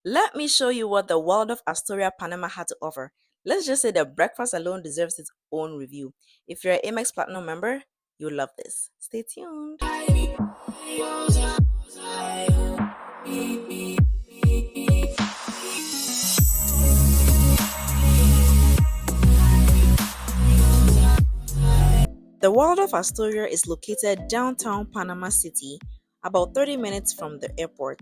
Let me show you what the Waldorf Astoria Panama had to offer. Let's just say the breakfast alone deserves its own review. If you're an Amex Platinum member, you'll love this. Stay tuned. The Waldorf Astoria is located downtown Panama City, about 30 minutes from the airport.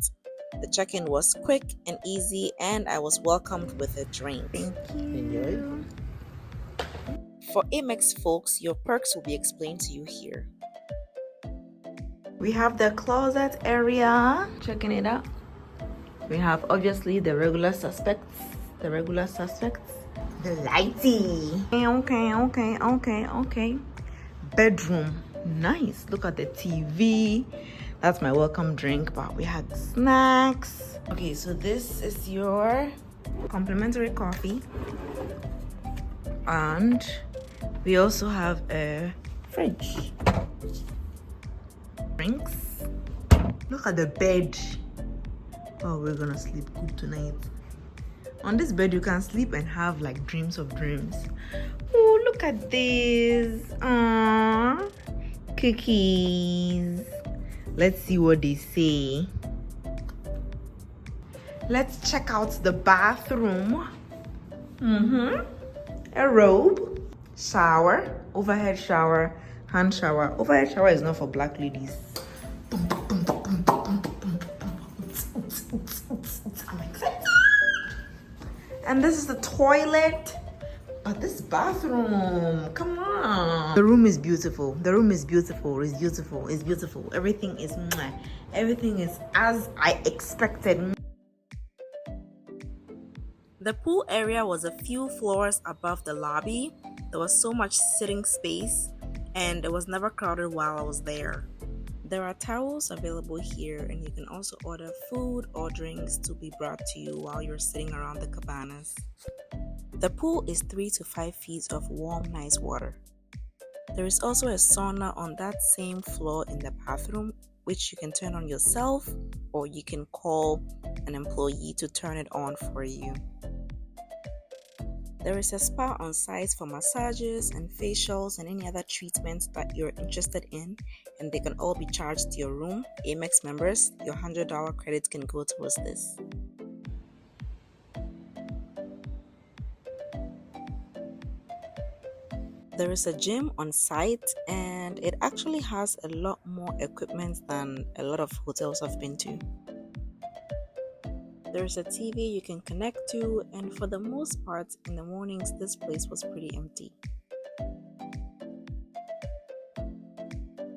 The check-in was quick and easy, and I was welcomed with a drink. Thank you. Enjoy. For Amex folks, your perks will be explained to you here. We have the closet area. Checking it out. We have obviously the regular suspects. The lighty. Okay. Bedroom. Nice. Look at the TV. That's my welcome drink, but we had snacks. Okay, so this is your complimentary coffee. And we also have a fridge. Drinks. Look at the bed. Oh, we're gonna sleep good tonight. On this bed, you can sleep and have like dreams of dreams. Oh, look at this. Aww. Cookies. Let's see what they say. Let's check out the bathroom. A robe. Shower. Overhead shower. Hand shower. Overhead shower is not for black ladies. I'm excited. And this is the toilet. But this bathroom, come on. The room is beautiful. It's beautiful. Everything is as I expected. The pool area was a few floors above the lobby. There was so much sitting space, and it was never crowded while I was there. There are towels available here, and you can also order food or drinks to be brought to you while you're sitting around the cabanas. The pool is 3 to 5 feet of warm, nice water. There is also a sauna on that same floor in the bathroom, which you can turn on yourself, or you can call an employee to turn it on for you. There is a spa on site for massages and facials and any other treatments that you're interested in, and they can all be charged to your room. Amex members, your $100 credits can go towards this. There is a gym on site, and it actually has a lot more equipment than a lot of hotels I've been to. There is a TV you can connect to, and for the most part, in the mornings, this place was pretty empty.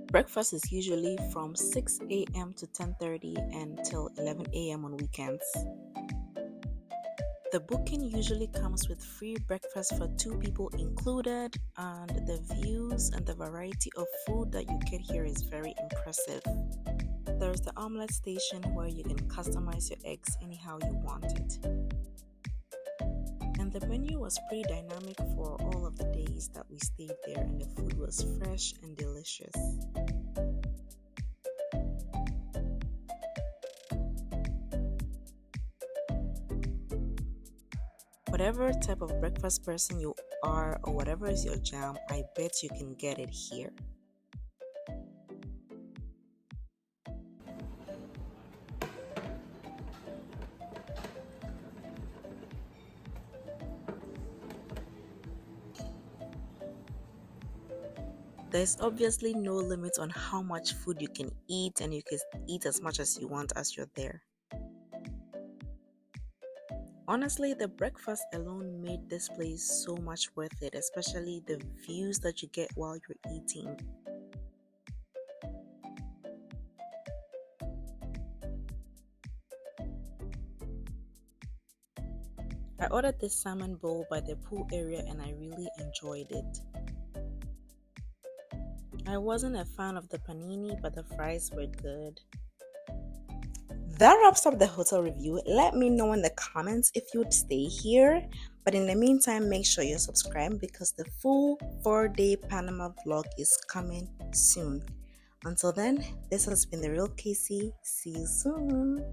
Breakfast is usually from 6 a.m. to 10:30 until 11 a.m. on weekends. The booking usually comes with free breakfast for 2 people included, and the views and the variety of food that you get here is very impressive. There is the omelette station where you can customize your eggs anyhow you want it. And the menu was pretty dynamic for all of the days that we stayed there, and the food was fresh and delicious. Whatever type of breakfast person you are, or whatever is your jam, I bet you can get it here. There's obviously no limit on how much food you can eat, and you can eat as much as you want as you're there. Honestly, the breakfast alone made this place so much worth it, especially the views that you get while you're eating. I ordered this salmon bowl by the pool area, and I really enjoyed it. I wasn't a fan of the panini, but the fries were good. That wraps up the hotel review. Let me know in the comments if you would stay here. But in the meantime, make sure you're subscribed because the full 4-day Panama vlog is coming soon. Until then, this has been The Real Casey. See you soon.